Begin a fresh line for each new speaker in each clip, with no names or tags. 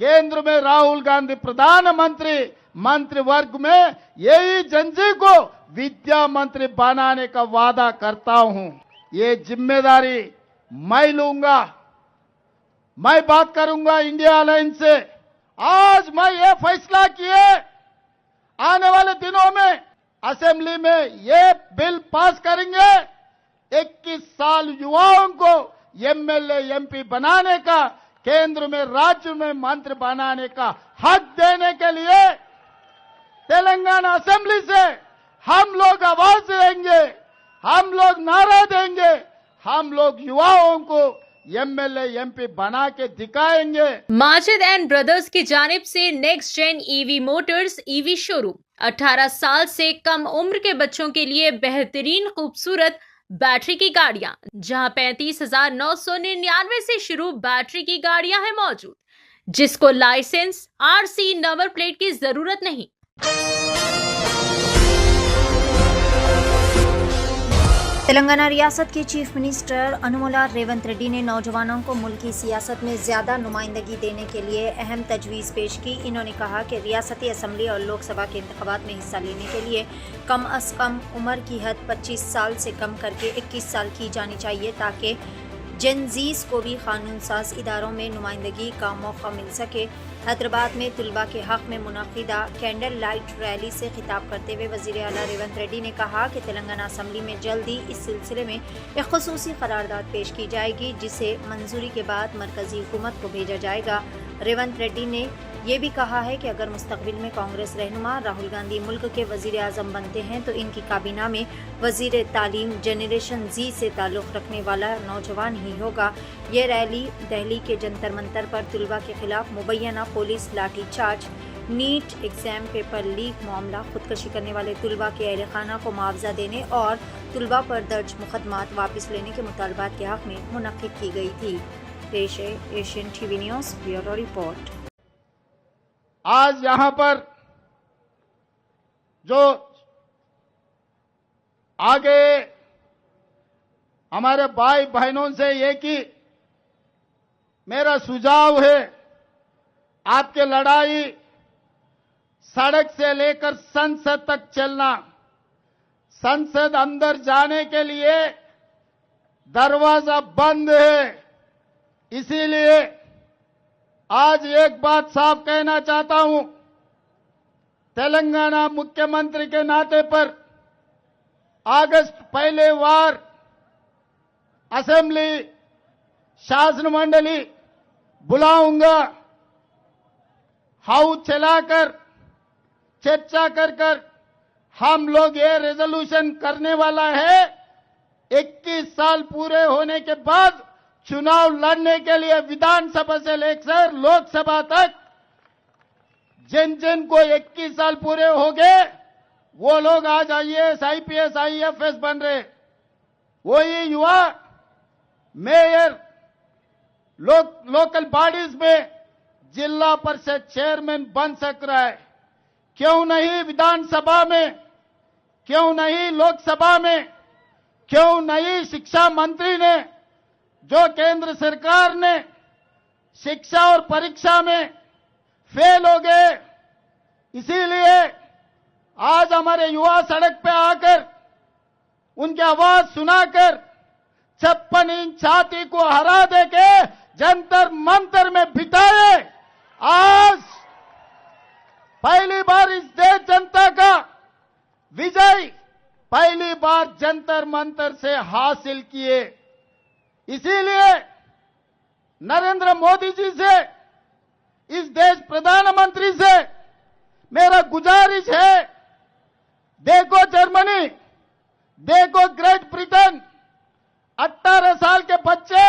केंद्र में राहुल गांधी प्रधानमंत्री, मंत्रिवर्ग में यही जनजी को विद्या मंत्री बनाने का वादा करता हूं। ये जिम्मेदारी मैं लूंगा। मैं बात करूंगा इंडिया अलायंस से। आज मैं ये फैसला किए, आने वाले दिनों में असेंबली में ये बिल पास करेंगे। 21 साल युवाओं को एमएलए एमपी बनाने का, केंद्र में राज्य में मंत्री बनाने का हक देने के लिए तेलंगाना असेंबली से हम लोग आवाज देंगे, हम लोग नारा देंगे, हम लोग युवाओं को एमएलए एमपी बना के दिखाएंगे।
माजिद एंड ब्रदर्स की जानिब से next gen EV motors EV showroom 18 साल से कम उम्र के बच्चों के लिए बेहतरीन खूबसूरत बैटरी की गाड़ियां, जहां 35,999 से शुरू बैटरी की गाड़ियां हैं मौजूद, जिसको लाइसेंस आरसी नंबर प्लेट की जरूरत नहीं।
तेलंगाना रियासत के चीफ मिनिस्टर अनुमुला रेवंत रेड्डी ने नौजवानों को मुल्की सियासत में ज़्यादा नुमाइंदगी देने के लिए अहम तजवीज़ पेश की। इन्होंने कहा कि रियासती असम्बली और लोकसभा के इंतखाबात में हिस्सा लेने के लिए कम अज़ कम उम्र की हद 25 साल से कम करके 21 साल की जानी चाहिए, ताकि जनजीज़ को भी कानून साज इदारों में नुमाइंदगी का मौका मिल सके। हैदराबाद में तलबा के हक़ में मुनक़िदा कैंडल लाइट रैली से खिताब करते हुए वज़ीर आला रेवंत रेड्डी ने कहा कि तेलंगाना असम्बली में जल्द ही इस सिलसिले में एक ख़ुसूसी करारदाद पेश की जाएगी, जिसे मंजूरी के बाद मरकज़ी हुकूमत को भेजा जाएगा। रेवंत रेड्डी ने ये भी कहा है कि अगर मुस्तक़बिल में कांग्रेस रहनुमा राहुल गांधी मुल्क के वज़ीर आज़म बनते हैं तो इनकी काबीना में वज़ीर तालीम जनरेशन जी से ताल्लुक़ रखने वाला नौजवान ही होगा। ये रैली दिल्ली के जंतर मंतर पर तलबा के खिलाफ मुबैना police lathi charge, NEET exam paper leak मामला, खुदकशी करने वाले तलबा के अहल खाना को मुआवजा देने और तलबा पर दर्ज मुकदमात वापस लेने के मुतालबात के हक़ में मुनक़िद की गई थी। पेश है Asian TV news bureau report.
आज यहां पर जो आगे हमारे भाई बहनों से ये कि मेरा सुझाव है, आपकी लड़ाई सड़क से लेकर संसद तक चलना। संसद अंदर जाने के लिए दरवाजा बंद है, इसीलिए आज एक बात साफ कहना चाहता हूं। तेलंगाना मुख्यमंत्री के नाते पर अगस्त पहले वार असेंबली शासन मंडली बुलाऊंगा। हाउस चलाकर चर्चा कर हम लोग ये रेजोल्यूशन करने वाला है, 21 साल पूरे होने के बाद चुनाव लड़ने के लिए विधानसभा से लेकर लोकसभा तक जिन जिन को 21 साल पूरे हो गए वो लोग आज आईएएस आईपीएस आईएफएस बन रहे। वही युवा मेयर लोकल बॉडीज में जिला परिषद चेयरमैन बन सक रहा है। क्यों नहीं विधानसभा में, क्यों नहीं लोकसभा में, क्यों नहीं शिक्षा मंत्री ने, जो केंद्र सरकार ने शिक्षा और परीक्षा में फेल हो गए, इसीलिए आज हमारे युवा सड़क पे आकर उनकी आवाज सुनाकर 56 इंच छाती को हरा देके जंतर मंतर में बिताए। आज पहली बार इस देश जनता का विजय पहली बार जंतर मंतर से हासिल किए। इसीलिए नरेंद्र मोदी जी से, इस देश प्रधानमंत्री से मेरा गुजारिश है, देखो जर्मनी, देखो ग्रेट ब्रिटेन, 18 साल के बच्चे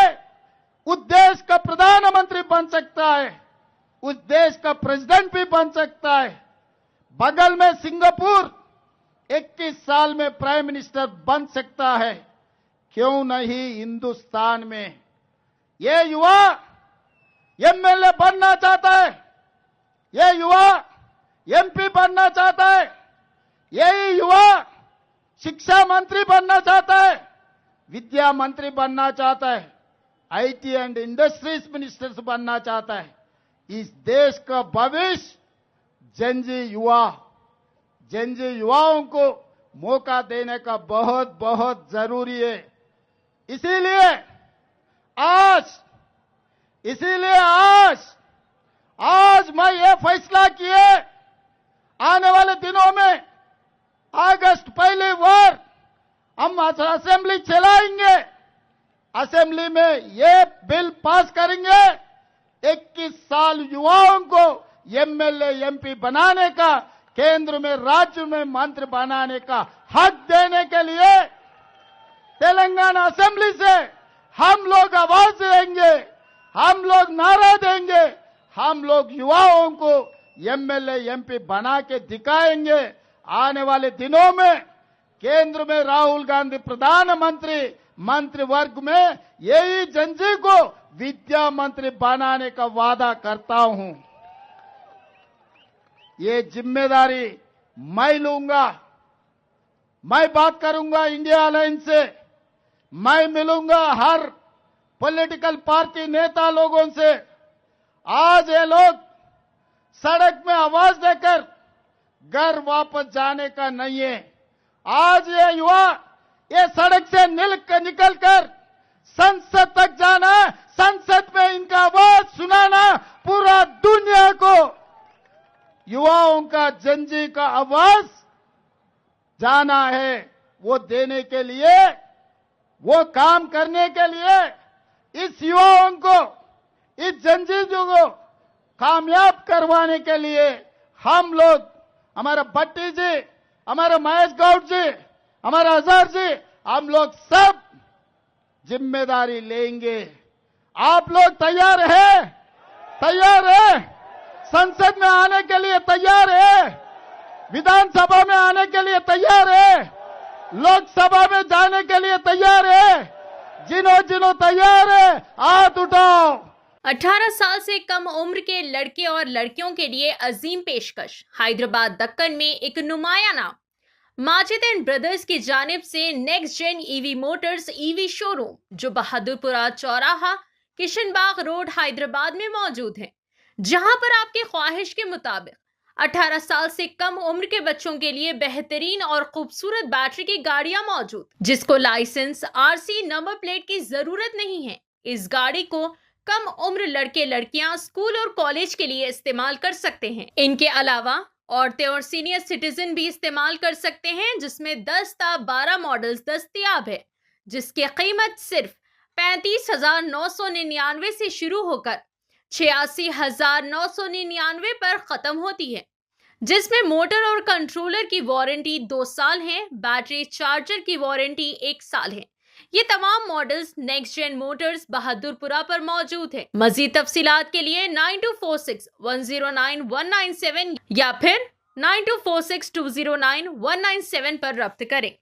उस देश का प्रधानमंत्री बन सकता है, उस देश का प्रेसिडेंट भी बन सकता है। बगल में सिंगापुर 21 साल में प्राइम मिनिस्टर बन सकता है। क्यों नहीं हिंदुस्तान में? ये युवा एमएलए बनना चाहता है, ये युवा एमपी बनना चाहता है, यही युवा शिक्षा मंत्री बनना चाहता है, विद्या मंत्री बनना चाहता है, आईटी एंड इंडस्ट्रीज मिनिस्टर बनना चाहता है। इस देश का भविष्य जनजी युवाओं को मौका देने का बहुत बहुत जरूरी है। इसीलिए आज मैं ये फैसला किए, आने वाले दिनों में अगस्त पहले वार हम असेंबली चलाएंगे। असेंबली में ये बिल पास करेंगे, 21 साल युवाओं को एमएलए एमपी बनाने का, केंद्र में राज्य में मंत्री बनाने का हक देने के लिए तेलंगाना असेंबली से हम लोग आवाज देंगे, हम लोग नारा देंगे, हम लोग युवाओं को एमएलए एमपी बना के दिखाएंगे। आने वाले दिनों में केंद्र में राहुल गांधी प्रधानमंत्री, मंत्रिवर्ग में यही जनजी को विद्या मंत्री बनाने का वादा करता हूं। ये जिम्मेदारी मैं लूंगा। मैं बात करूंगा इंडिया अलायंस से, मैं मिलूंगा हर पॉलिटिकल पार्टी नेता लोगों से। आज ये लोग सड़क में आवाज देकर घर वापस जाने का नहीं है। आज ये युवा ये सड़क से निकलकर संसद तक जाना, संसद में इनका आवाज सुनाना, पूरा दुनिया को युवाओं का, जनजी का आवाज जाना है। वो देने के लिए, वो काम करने के लिए, इस युवाओं को, इस जनजीजों को कामयाब करवाने के लिए हम लोग, हमारा भट्टी जी, हमारा महेश गौड़ जी, हमारा अजहर जी, हम लोग सब जिम्मेदारी लेंगे। आप लोग तैयार है? तैयार है? संसद में आने के लिए तैयार है? विधानसभा में आने के लिए तैयार है? लोकसभा में जाने के लिए तैयार है? जिन्हों तैयार है हाथ उठाओ।
18 साल से कम उम्र के लड़के और लड़कियों के लिए अजीम पेशकश। हैदराबाद दक्कन में एक नुमाया नाम माजिद एंड ब्रदर्स की जानिब से next gen EV motors EV showroom, जो बहादुरपुरा चौराहा, किशनबाग रोड, हैदराबाद में मौजूद है, जहां पर आपकी ख्वाहिश के मुताबिक 18 साल से कम उम्र के बच्चों के लिए बेहतरीन और खूबसूरत बैटरी की गाड़ियां मौजूद, जिसको लाइसेंस, आरसी, नंबर प्लेट की जरूरत नहीं है। इस गाड़ी को कम उम्र लड़के लड़कियां स्कूल और कॉलेज के लिए इस्तेमाल कर सकते हैं। इनके अलावा औरतें और सीनियर सिटीजन भी इस्तेमाल कर सकते हैं, जिसमें 10 ता 12 मॉडल्स दस्तयाब है, जिसकी कीमत सिर्फ 35,999 से शुरू होकर 86,999 पर खत्म होती है, जिसमें मोटर और कंट्रोलर की वारंटी 2 साल है, बैटरी चार्जर की वारंटी 1 साल है। ये तमाम models next gen motors Bahadurpura पर मौजूद है। मजीद तफसीलात के लिए 9246109197 या फिर 9246209197 पर रब्त करें।